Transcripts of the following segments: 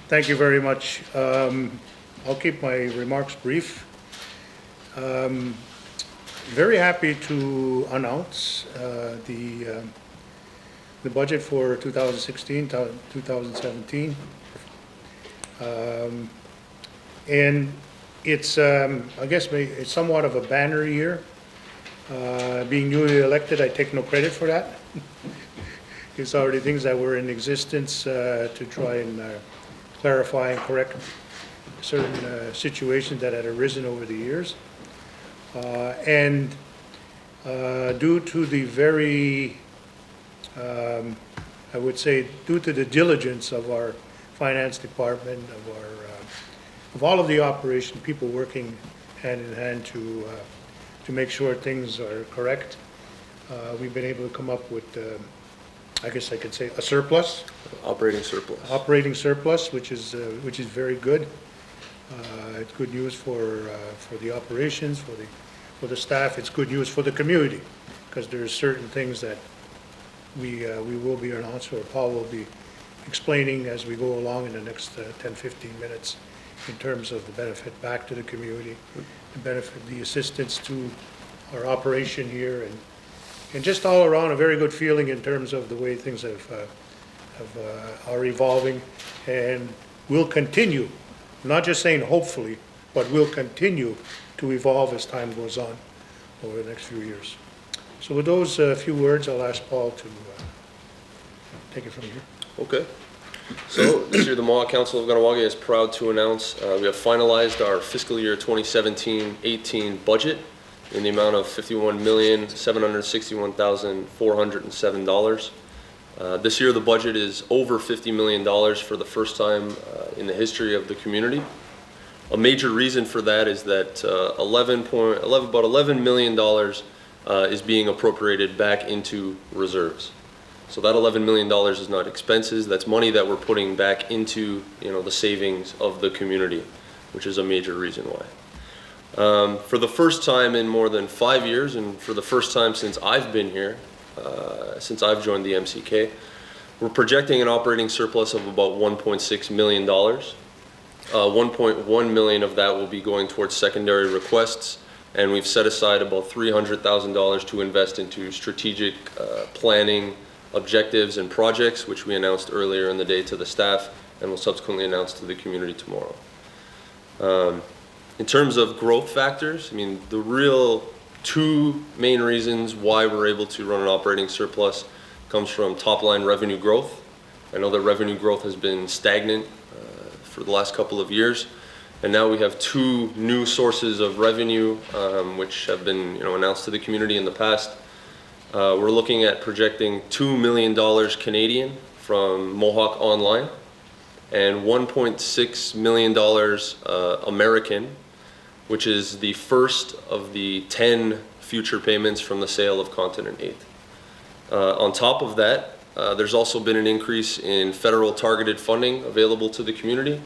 Thank you very much. I'll keep my remarks brief. Very happy to announce the budget for 2016-2017. And it's, I guess, it's somewhat of a banner year. Being newly elected, I take no credit for that. It's already things that were in existence to try and clarify and correct certain situations that had arisen over the years. And due to the very, I would say, due to the diligence of our finance department, of all of the operation, people working hand in hand to make sure things are correct, we've been able to come up with, I guess I could say, a surplus. Operating surplus. Operating surplus, which is very good. It's good news for the operations, for the staff. It's good news for the community, because there's certain things that we will be announcing, or Paul will be explaining as we go along in the next 10-15 minutes, in terms of the benefit back to the community, the benefit, the assistance to our operation here, and just all around a very good feeling in terms of the way things are evolving, and will continue. I'm not just saying hopefully, but will continue to evolve as time goes on over the next few years. So with those few words, I'll ask Paul to take it from here. Okay. So this year the Mohawk Council of Kahnawake is proud to announce we have finalized our fiscal year 2017-18 budget in the amount of $51,761,407. This year the budget is over $50 million for the first time in the history of the community. A major reason for that is that about $11 million is being appropriated back into reserves. So that $11 million is not expenses, that's money that we're putting back into the savings of the community, which is a major reason why. For the first time in more than 5 years, and for the first time since I've been here, since I've joined the MCK, we're projecting an operating surplus of about $1.6 million. 1.1 million of that will be going towards secondary requests, and we've set aside about $300,000 to invest into strategic planning objectives and projects, which we announced earlier in the day to the staff and will subsequently announce to the community tomorrow. In terms of growth factors, I mean, the real two main reasons why we're able to run an operating surplus comes from top line revenue growth. I know that revenue growth has been stagnant for the last couple of years, and now we have two new sources of revenue which have been announced to the community in the past. We're looking at projecting $2 million Canadian from Mohawk Online and $1.6 million American, which is the first of the 10 future payments from the sale of Continent 8. On top of that, there's also been an increase in federal targeted funding available to the community.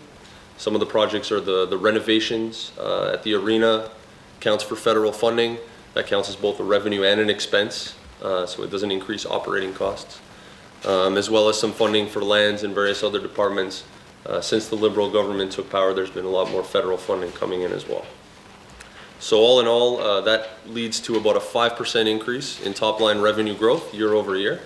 Some of the projects are the renovations at the arena, counts for federal funding. That counts as both a revenue and an expense, so it doesn't increase operating costs. As well as some funding for lands and various other departments. Since the Liberal government took power, there's been a lot more federal funding coming in as well. So all in all, that leads to about a 5% increase in top line revenue growth year over year.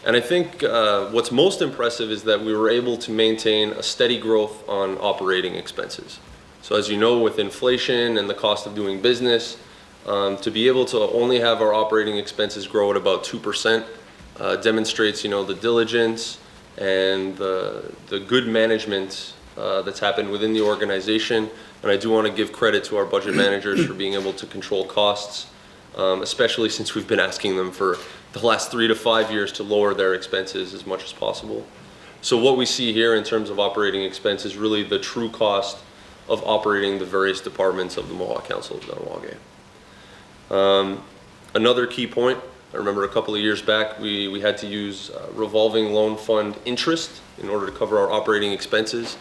And I think what's most impressive is that we were able to maintain a steady growth on operating expenses. So as you know, with inflation and the cost of doing business, to be able to only have our operating expenses grow at about 2% demonstrates the diligence and the good management that's happened within the organization. And I do want to give credit to our budget managers for being able to control costs, especially since we've been asking them for the last 3 to 5 years to lower their expenses as much as possible. So what we see here in terms of operating expense is really the true cost of operating the various departments of the Mohawk Council of Kahnawake. Another key point, I remember a couple of years back we had to use revolving loan fund interest in order to cover our operating expenses.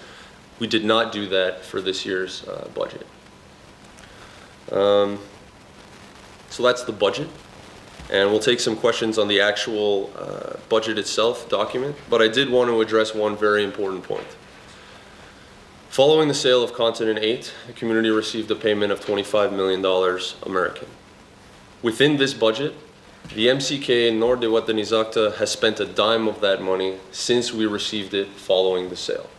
We did not do that for this year's budget. So that's the budget, and we'll take some questions on the actual budget itself document, but I did want to address one very important point. Following the sale of Continent 8, the community received a payment of $25 million American. Within this budget, the MCK nor de Watanizakta has spent a dime of that money since we received it following the sale.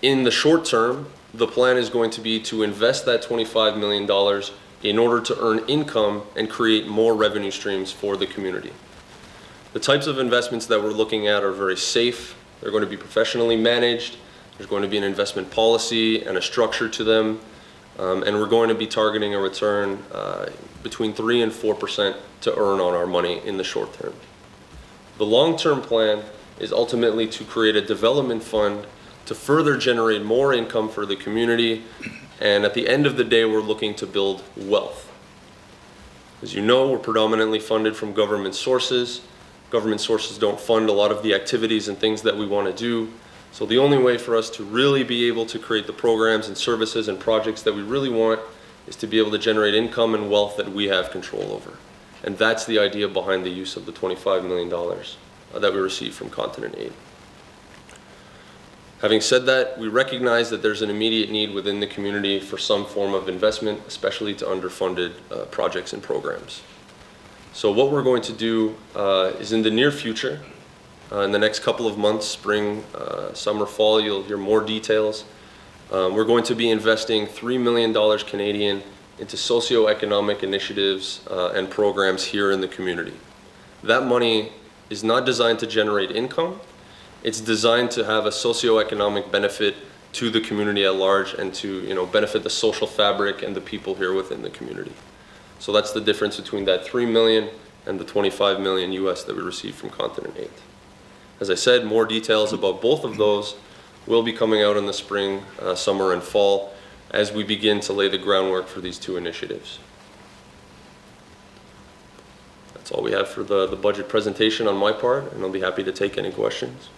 In the short term, the plan is going to be to invest that $25 million in order to earn income and create more revenue streams for the community. The types of investments that we're looking at are very safe. They're going to be professionally managed. There's going to be an investment policy and a structure to them. And we're going to be targeting a return between 3 and 4% to earn on our money in the short term. The long-term plan is ultimately to create a development fund to further generate more income for the community. And at the end of the day, we're looking to build wealth. As you know, we're predominantly funded from government sources. Government sources don't fund a lot of the activities and things that we want to do. So the only way for us to really be able to create the programs and services and projects that we really want is to be able to generate income and wealth that we have control over. And that's the idea behind the use of the $25 million that we received from Continent 8. Having said that, we recognize that there's an immediate need within the community for some form of investment, especially to underfunded projects and programs. So what we're going to do is in the near future, in the next couple of months, spring, summer, fall, you'll hear more details. We're going to be investing $3 million Canadian into socioeconomic initiatives and programs here in the community. That money is not designed to generate income. It's designed to have a socioeconomic benefit to the community at large and to benefit the social fabric and the people here within the community. So that's the difference between that $3 million and the $25 million US that we received from Continent 8. As I said, more details about both of those will be coming out in the spring, summer, and fall as we begin to lay the groundwork for these two initiatives. That's all we have for the budget presentation on my part, and I'll be happy to take any questions.